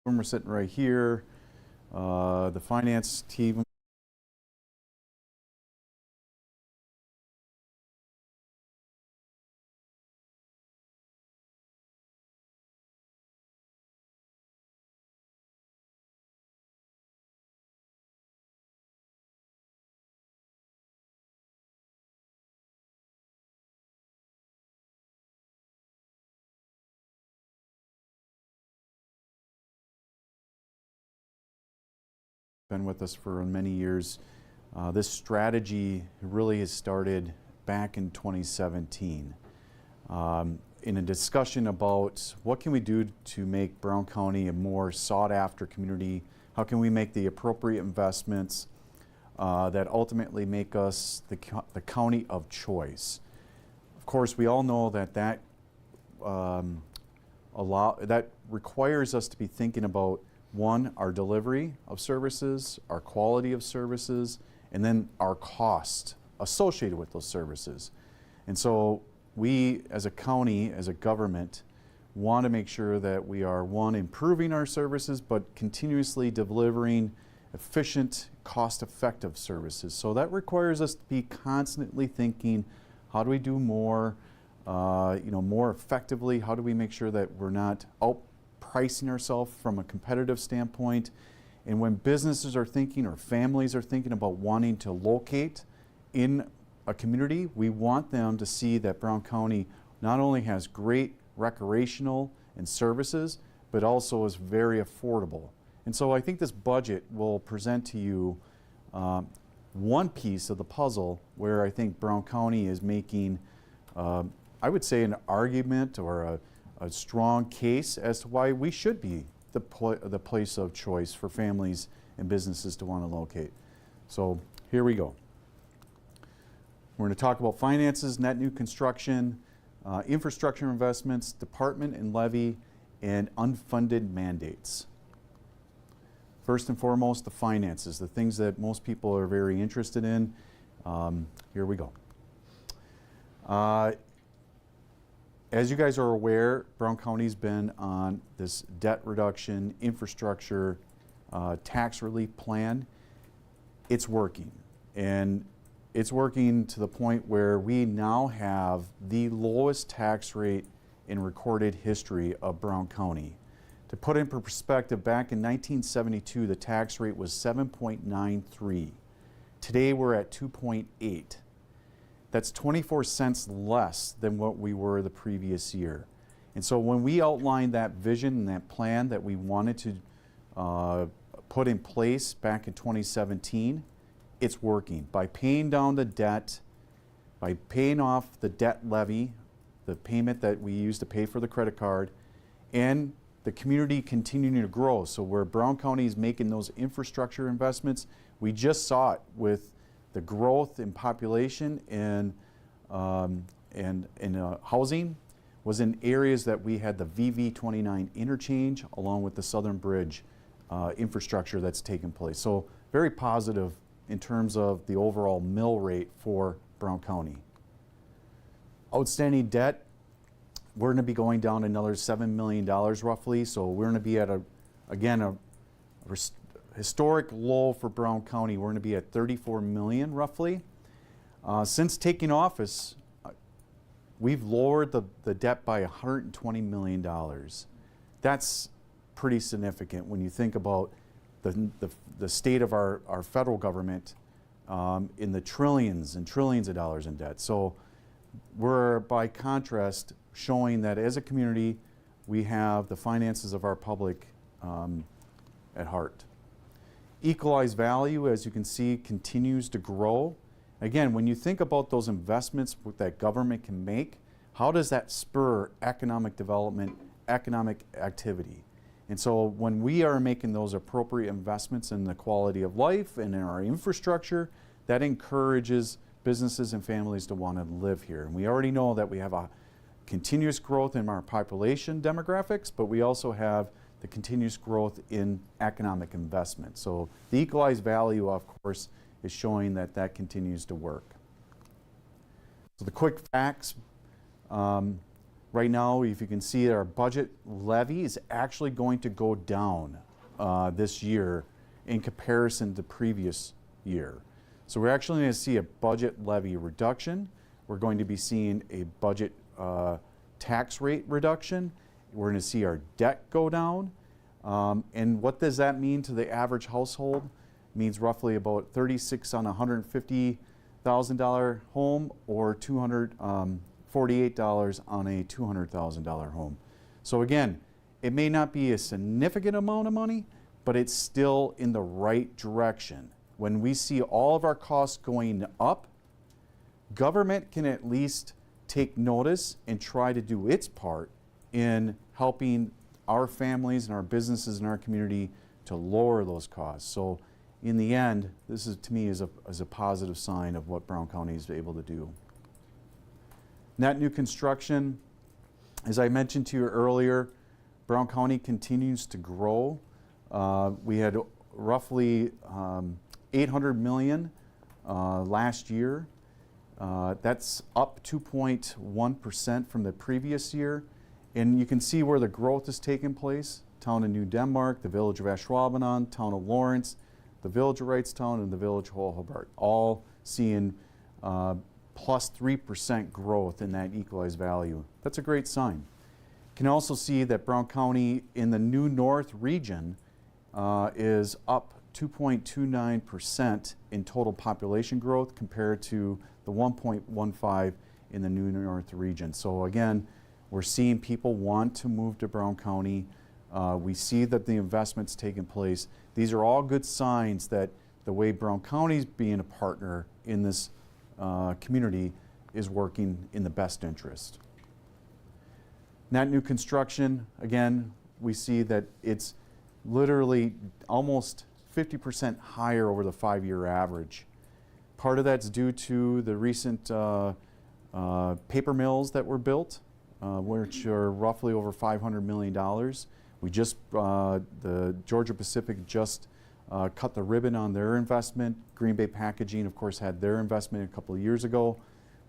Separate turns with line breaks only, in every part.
We're sitting right here. The finance team. Been with us for many years. This strategy really has started back in 2017 in a discussion about what can we do to make Brown County a more sought after community. How can we make the appropriate investments that ultimately make us the county of choice. Of course, we all know that that requires us to be thinking about, one, our delivery of services, our quality of services, and then our cost associated with those services. And so we, as a county, as a government, want to make sure that we are, one, improving our services, but continuously delivering efficient, cost-effective services. So that requires us to be constantly thinking, how do we do more, more effectively? How do we make sure that we're not outpricing ourselves from a competitive standpoint? And when businesses are thinking, or families are thinking about wanting to locate in a community, we want them to see that Brown County not only has great recreational and services, but also is very affordable. And so I think this budget will present to you one piece of the puzzle where I think Brown County is making, I would say, an argument or a strong case as to why we should be the place of choice for families and businesses to want to locate. So here we go. We're going to talk about finances, net new construction, infrastructure investments, department and levy, and unfunded mandates. First and foremost, the finances, the things that most people are very interested in. Here we go. As you guys are aware, Brown County's been on this debt reduction, infrastructure, tax relief plan. It's working. And it's working to the point where we now have the lowest tax rate in recorded history of Brown County. To put in perspective, back in 1972, the tax rate was 7.93. Today we're at 2.8. That's 24 cents less than what we were the previous year. And so when we outlined that vision and that plan that we wanted to put in place back in 2017, it's working. By paying down the debt, by paying off the debt levy, the payment that we use to pay for the credit card, and the community continuing to grow. So where Brown County is making those infrastructure investments, we just saw it with the growth in population and housing was in areas that we had the VV29 interchange along with the Southern Bridge infrastructure that's taken place. So very positive in terms of the overall mill rate for Brown County. Outstanding debt, we're going to be going down another $7 million roughly. So we're going to be at a historic low for Brown County. We're going to be at $34 million roughly. Since taking office, we've lowered the debt by $120 million. That's pretty significant when you think about the state of our federal government in the trillions and trillions of dollars in debt. So we're, by contrast, showing that as a community, we have the finances of our public at heart. Equalized value, as you can see, continues to grow. Again, when you think about those investments that government can make, how does that spur economic development, economic activity? And so when we are making those appropriate investments in the quality of life and in our infrastructure, that encourages businesses and families to want to live here. And we already know that we have a continuous growth in our population demographics, but we also have the continuous growth in economic investment. So the equalized value, of course, is showing that that continues to work. So the quick facts, Right now, if you can see, our budget levy is actually going to go down this year in comparison to previous year. So we're actually going to see a budget levy reduction. We're going to be seeing a budget tax rate reduction. We're going to see our debt go down. And what does that mean to the average household? It means roughly about $36 on a $150,000 home, or $248 on a $200,000 home. So again, it may not be a significant amount of money, but it's still in the right direction. When we see all of our costs going up, government can at least take notice and try to do its part in helping our families and our businesses in our community to lower those costs. So in the end, this is, to me, is a positive sign of what Brown County is able to do. Net new construction, as I mentioned to you earlier, Brown County continues to grow. We had roughly $800 million last year. That's up 2.1% from the previous year. And you can see where the growth is taking place. Town of New Denmark, the village of Ashwaubenon, town of Lawrence, the village of Wrightstown, and the village of Hobart, all seeing plus 3% growth in that equalized value. That's a great sign. You can also see that Brown County in the New North region is up 2.29% in total population growth compared to the 1.15 in the New North region. So again, we're seeing people want to move to Brown County. We see that the investment's taking place. These are all good signs that the way Brown County's being a partner in this community is working in the best interest. Net new construction, again, we see that it's literally almost 50% higher over the 5-year average. Part of that's due to the recent paper mills that were built, which are roughly over $500 million. We just, the Georgia Pacific just cut the ribbon on their investment. Green Bay Packaging, of course, had their investment a couple of years ago.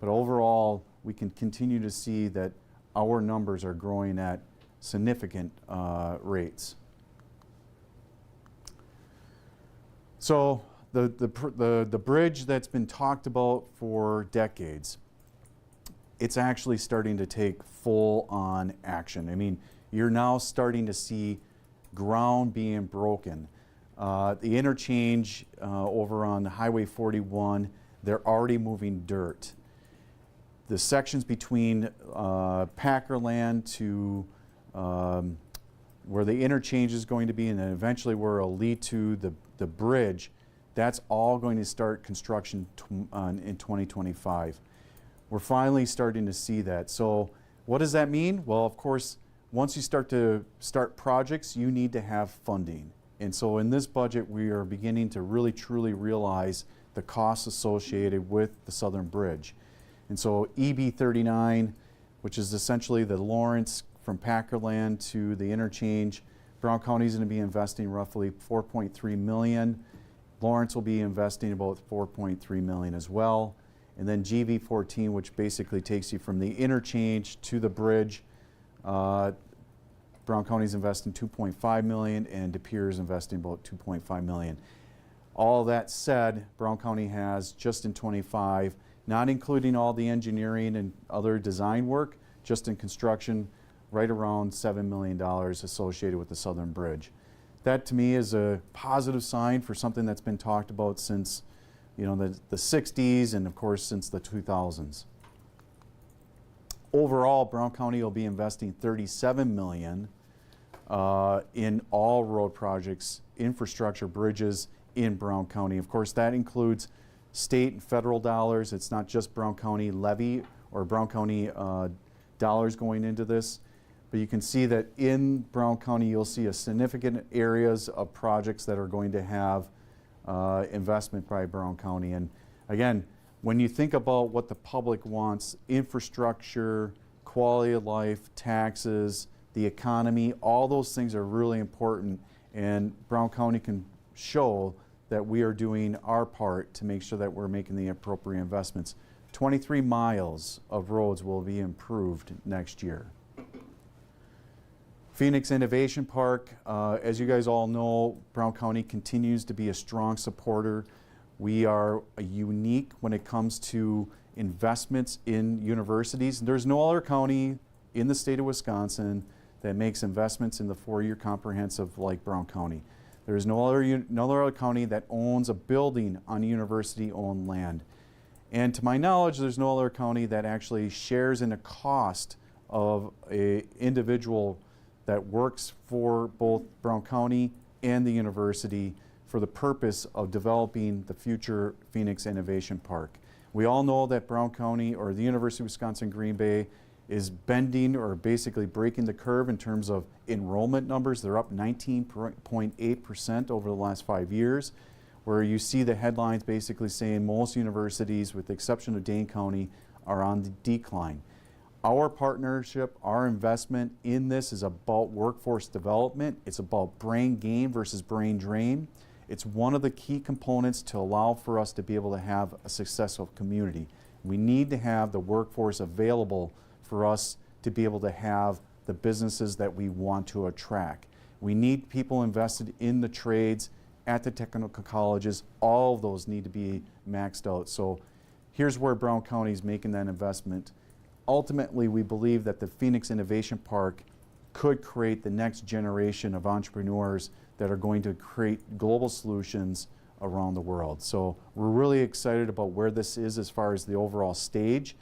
But overall, we can continue to see that our numbers are growing at significant rates. So the bridge that's been talked about for decades, it's actually starting to take full-on action. I mean, you're now starting to see ground being broken. The interchange over on Highway 41, they're already moving dirt. The sections between Packerland to where the interchange is going to be, and then eventually where it'll lead to the bridge, that's all going to start construction in 2025. We're finally starting to see that. So what does that mean? Well, of course, once you start projects, you need to have funding. And so in this budget, we are beginning to really truly realize the costs associated with the Southern Bridge. And so EB 39, which is essentially the Lawrence from Packerland to the interchange, Brown County is going to be investing roughly $4.3 million. Lawrence will be investing about $4.3 million as well. And then GV 14, which basically takes you from the interchange to the bridge, Brown County is investing $2.5 million, and De Pere is investing about $2.5 million. All that said, Brown County has just in 25, not including all the engineering and other design work, just in construction, right around $7 million associated with the Southern Bridge. That to me is a positive sign for something that's been talked about since, you know, the 60s and of course since the 2000s. Overall, Brown County will be investing $37 million in all road projects, infrastructure, bridges in Brown County. Of course, that includes state and federal dollars. It's not just Brown County levy or Brown County dollars going into this. But you can see that in Brown County, you'll see a significant areas of projects that are going to have investment by Brown County. And again, when you think about what the public wants, infrastructure, quality of life, taxes, the economy, all those things are really important. And Brown County can show that we are doing our part to make sure that we're making the appropriate investments. 23 miles of roads will be improved next year. Phoenix Innovation Park, as you guys all know, Brown County continues to be a strong supporter. We are unique when it comes to investments in universities. There's no other county in the state of Wisconsin that makes investments in the four-year comprehensive like Brown County. There is no other county that owns a building on university-owned land. And to my knowledge, there's no other county that actually shares in the cost of an individual that works for both Brown County and the university for the purpose of developing the future Phoenix Innovation Park. We all know that Brown County, or the University of Wisconsin-Green Bay, is bending or basically breaking the curve in terms of enrollment numbers. They're up 19.8% over the last 5 years, where you see the headlines basically saying most universities, with the exception of Dane County, are on the decline. Our partnership, our investment in this is about workforce development. It's about brain gain versus brain drain. It's one of the key components to allow for us to be able to have a successful community. We need to have the workforce available for us to be able to have the businesses that we want to attract. We need people invested in the trades, at the technical colleges. All of those need to be maxed out. So here's where Brown County is making that investment. Ultimately, we believe that the Phoenix Innovation Park could create the next generation of entrepreneurs that are going to create global solutions around the world. So we're really excited about where this is as far as the overall stage.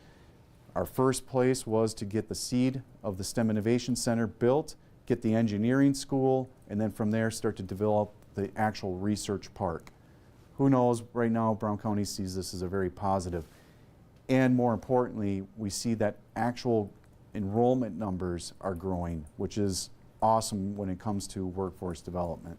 Our first place was to get the seed of the STEM Innovation Center built, get the engineering school, and then from there start to develop the actual research park. Who knows, right now Brown County sees this as a very positive. And more importantly, we see that actual enrollment numbers are growing, which is awesome when it comes to workforce development.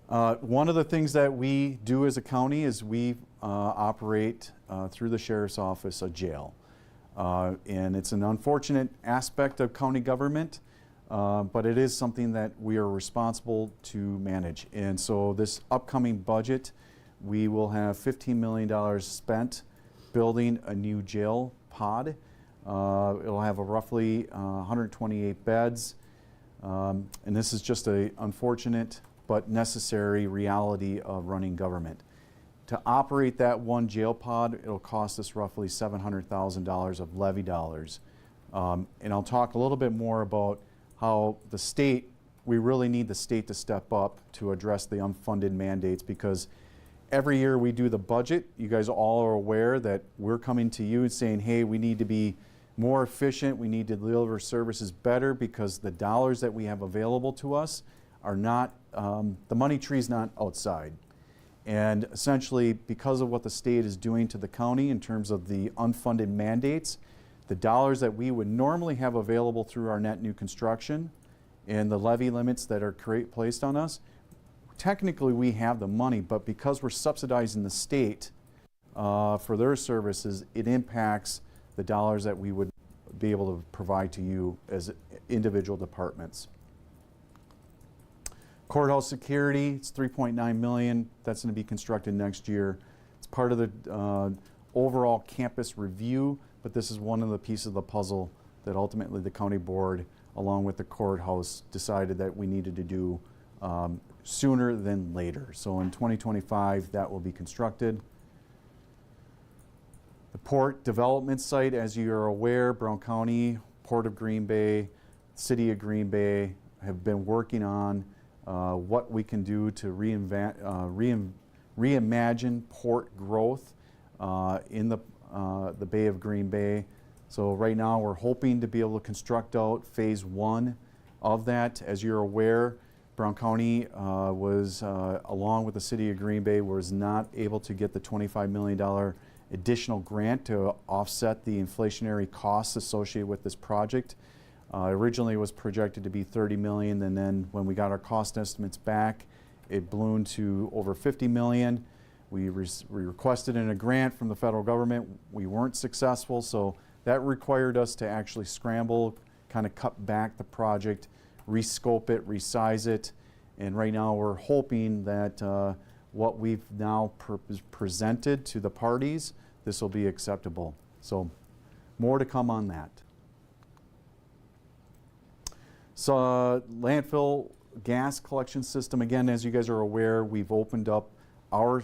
One of the things that we do as a county is we operate through the Sheriff's Office a jail. And it's an unfortunate aspect of county government, but it is something that we are responsible to manage. And so this upcoming budget, we will have $15 million spent building a new jail pod. It'll have a roughly 128 beds. And this is just an unfortunate but necessary reality of running government. To operate that one jail pod, it'll cost us roughly $700,000 of levy dollars. And I'll talk a little bit more about how the state, we really need the state to step up to address the unfunded mandates, because every year we do the budget, you guys all are aware that we're coming to you and saying, hey, we need to be more efficient, we need to deliver services better, because the dollars that we have available to us are not, the money tree is not outside. And essentially, because of what the state is doing to the county in terms of the unfunded mandates, the dollars that we would normally have available through our net new construction and the levy limits that are placed on us, technically we have the money, but because we're subsidizing the state for their services, it impacts the dollars that we would be able to provide to you as individual departments. Courthouse security, it's $3.9 million. That's going to be constructed next year. It's part of the overall campus review, but this is one of the pieces of the puzzle that ultimately the county board, along with the courthouse, decided that we needed to do sooner than later. So in 2025, that will be constructed. The port development site, as you are aware, Brown County, Port of Green Bay, City of Green Bay have been working on what we can do to reimagine port growth in the Bay of Green Bay. So right now we're hoping to be able to construct out phase 1 of that. As you're aware, Brown County was, along with the City of Green Bay, was not able to get the $25 million additional grant to offset the inflationary costs associated with this project. Originally it was projected to be $30 million, and then when we got our cost estimates back, it ballooned to over $50 million. We requested a grant from the federal government. We weren't successful, so that required us to actually scramble, kind of cut back the project, rescope it, resize it, and right now we're hoping that what we've now presented to the parties, this will be acceptable. So more to come on that. So landfill gas collection system, again, as you guys are aware, we've opened up our,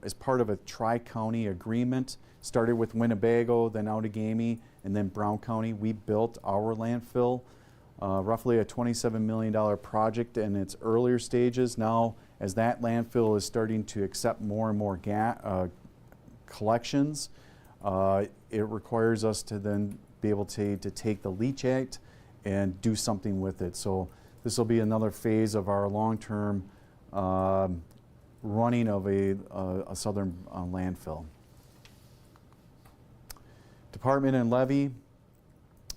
as part of a tri-county agreement, started with Winnebago, then Outagamie, and then Brown County. We built our landfill, roughly a $27 million project in its earlier stages. Now, as that landfill is starting to accept more and more collections, it requires us to then be able to take the leachate and do something with it. So this will be another phase of our long-term running of a southern landfill. Department and levy.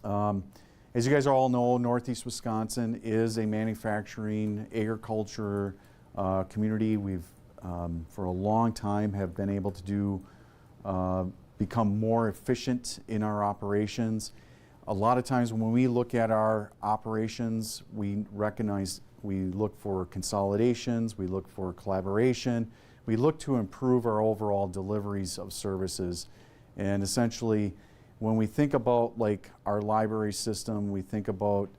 As you guys all know, Northeast Wisconsin is a manufacturing, agriculture community. We've, for a long time, have been able to do, become more efficient in our operations. A lot of times when we look at our operations, we recognize, we look for consolidations, we look for collaboration, we look to improve our overall deliveries of services. And essentially, when we think about like our library system, we think about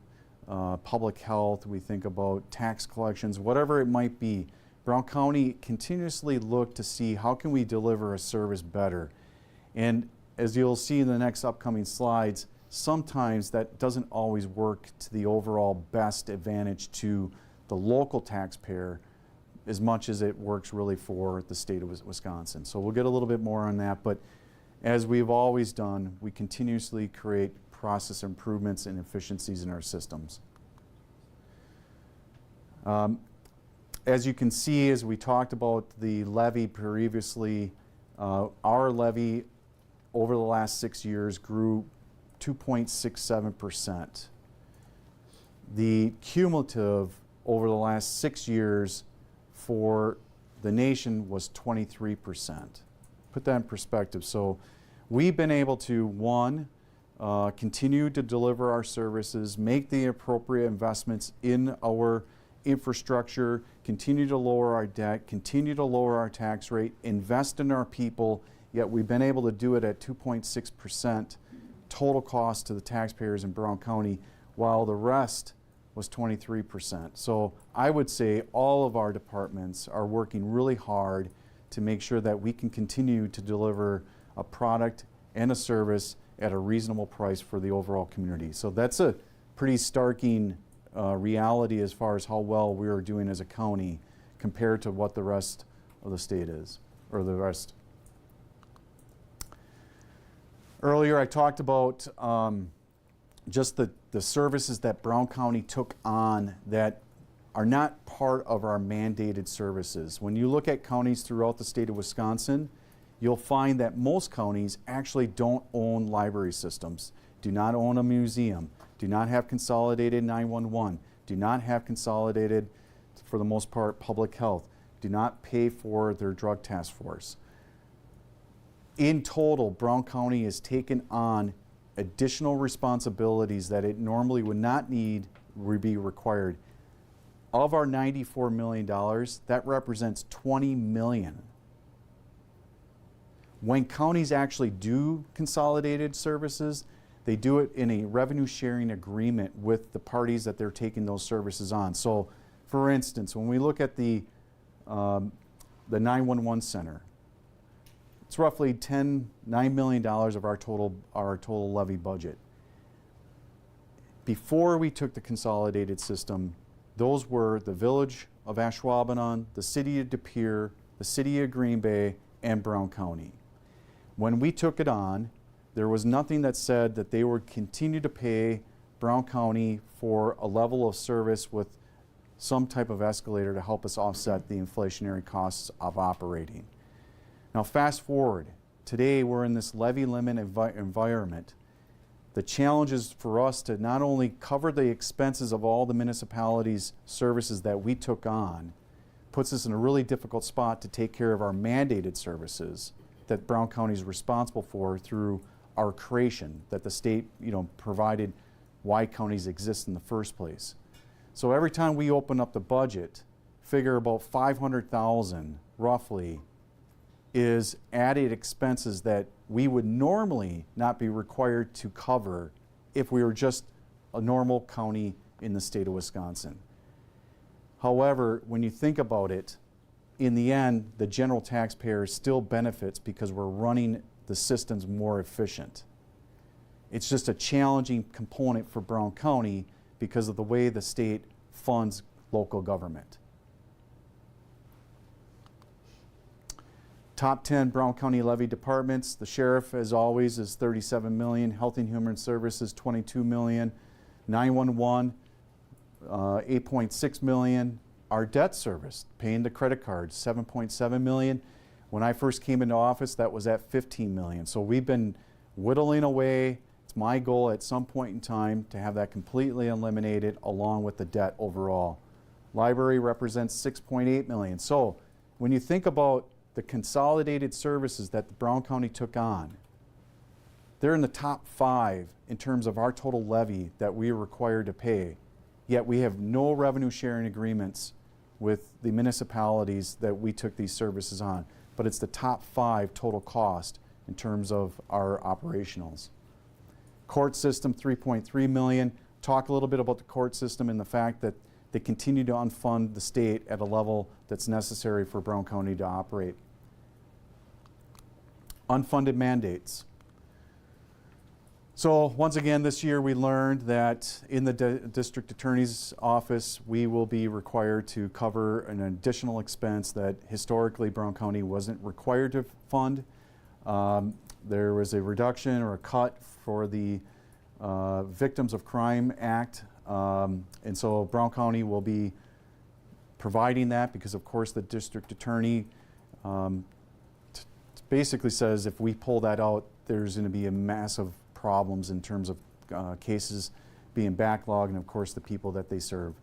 public health, we think about tax collections, whatever it might be, Brown County continuously look to see how can we deliver a service better. And as you'll see in the next upcoming slides, sometimes that doesn't always work to the overall best advantage to the local taxpayer as much as it works really for the state of Wisconsin. So we'll get a little bit more on that, but as we've always done, we continuously create process improvements and efficiencies in our systems. As you can see, as we talked about the levy previously, our levy over the last 6 years grew 2.67%. The cumulative over the last 6 years for the nation was 23%. Put that in perspective. So we've been able to, one, continue to deliver our services, make the appropriate investments in our infrastructure, continue to lower our debt, continue to lower our tax rate, invest in our people, yet we've been able to do it at 2.6% total cost to the taxpayers in Brown County, while the rest was 23%. So I would say all of our departments are working really hard to make sure that we can continue to deliver a product and a service at a reasonable price for the overall community. So that's a pretty starking reality as far as how well we are doing as a county compared to what the rest of the state is, or the rest. Earlier I talked about just the services that Brown County took on that are not part of our mandated services. When you look at counties throughout the state of Wisconsin, you'll find that most counties actually don't own library systems, do not own a museum, do not have consolidated 911, do not have consolidated, for the most part, public health, do not pay for their drug task force. In total, Brown County has taken on additional responsibilities that it normally would not need, would be required. Of our $94 million, that represents $20 million. When counties actually do consolidated services, they do it in a revenue sharing agreement with the parties that they're taking those services on. So, for instance, when we look at the 911 center, it's roughly $9 million of our total levy budget. Before we took the consolidated system, those were the village of Ashwaubenon, the city of De Pere, the city of Green Bay, and Brown County. When we took it on, there was nothing that said that they would continue to pay Brown County for a level of service with some type of escalator to help us offset the inflationary costs of operating. Now fast forward, today we're in this levy limit environment. The challenge is for us to not only cover the expenses of all the municipalities' services that we took on, puts us in a really difficult spot to take care of our mandated services that Brown County is responsible for through our creation, that the state provided why counties exist in the first place. So every time we open up the budget, figure about $500,000 roughly, is added expenses that we would normally not be required to cover if we were just a normal county in the state of Wisconsin. However, when you think about it, in the end, the general taxpayer still benefits because we're running the systems more efficient. It's just a challenging component for Brown County because of the way the state funds local government. Top 10 Brown County levy departments. The sheriff, as always, is $37 million. Health and Human Services, $22 million. 911, $8.6 million. Our debt service, paying the credit cards, $7.7 million. When I first came into office, that was at $15 million. So we've been whittling away. It's my goal at some point in time to have that completely eliminated along with the debt overall. Library represents $6.8 million. So when you think about the consolidated services that the Brown County took on, they're in the top 5 in terms of our total levy that we are required to pay. Yet we have no revenue sharing agreements with the municipalities that we took these services on. But it's the top 5 total cost in terms of our operationals. Court system, $3.3 million. Talk a little bit about the court system and the fact that they continue to unfund the state at a level that's necessary for Brown County to operate. Unfunded mandates. So once again, this year we learned that in the district attorney's office, we will be required to cover an additional expense that historically Brown County wasn't required to fund. There was a reduction or a cut for the Victims of Crime Act. And so Brown County will be providing that because, of course, the district attorney basically says if we pull that out, there's going to be a massive problems in terms of cases being backlogged and, of course, the people that they serve.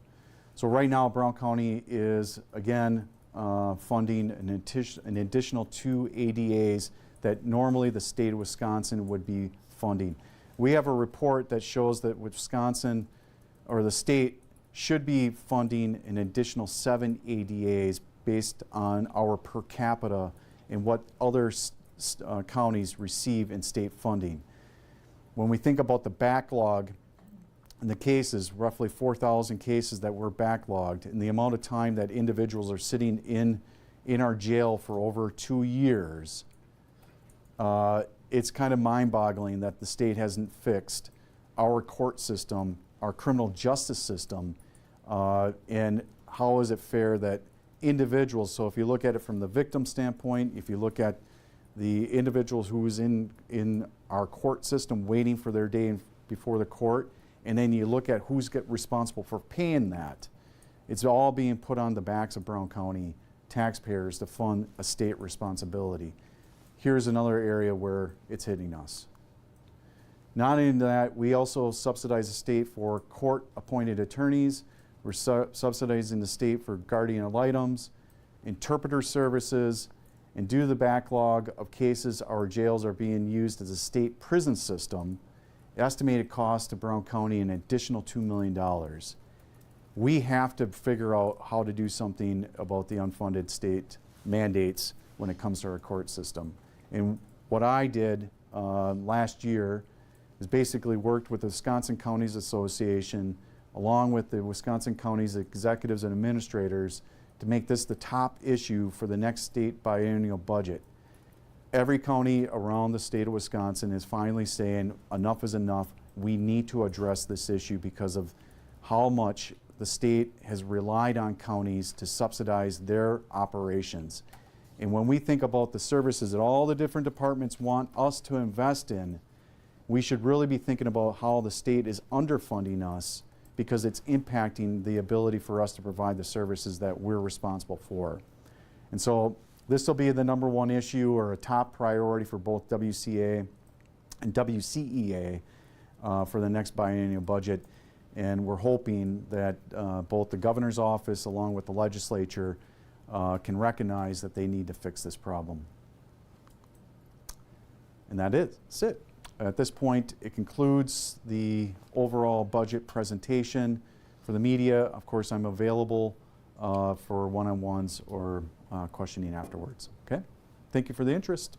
So right now, Brown County is, again, funding an additional 2 ADAs that normally the state of Wisconsin would be funding. We have a report that shows that Wisconsin, or the state, should be funding an additional 7 ADAs based on our per capita and what other counties receive in state funding. When we think about the backlog in the cases, roughly 4,000 cases that were backlogged, and the amount of time that individuals are sitting in our jail for over 2 years, it's kind of mind-boggling that the state hasn't fixed our court system, our criminal justice system, and how is it fair that individuals, so if you look at it from the victim standpoint, if you look at the individuals who is in our court system waiting for their day before the court, and then you look at who's responsible for paying that. It's all being put on the backs of Brown County taxpayers to fund a state responsibility. Here's another area where it's hitting us. Not only that, we also subsidize the state for court-appointed attorneys. We're subsidizing the state for guardian ad litems, interpreter services, and due to the backlog of cases, our jails are being used as a state prison system. Estimated cost to Brown County an additional $2 million. We have to figure out how to do something about the unfunded state mandates when it comes to our court system. And what I did last year is basically worked with the Wisconsin Counties Association along with the Wisconsin Counties executives and administrators to make this the top issue for the next state biennial budget. Every county around the state of Wisconsin is finally saying enough is enough. We need to address this issue because of how much the state has relied on counties to subsidize their operations. And when we think about the services that all the different departments want us to invest in, we should really be thinking about how the state is underfunding us because it's impacting the ability for us to provide the services that we're responsible for. And so this will be the #1 issue or a top priority for both WCA and WCEA for the next biennial budget. And we're hoping that both the governor's office along with the legislature can recognize that they need to fix this problem. And that's it. At this point, it concludes the overall budget presentation. For the media, of course, I'm available for one-on-ones or questioning afterwards. Okay? Thank you for the interest.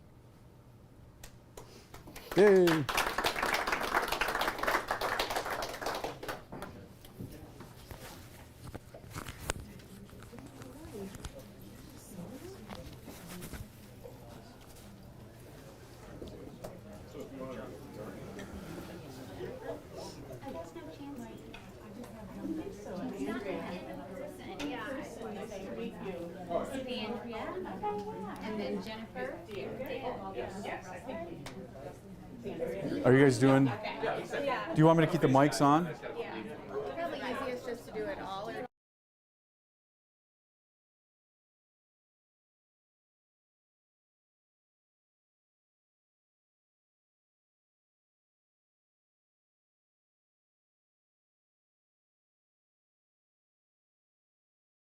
Yay!
And then Jennifer.
Are you guys doing? Do you want me to keep the mics on?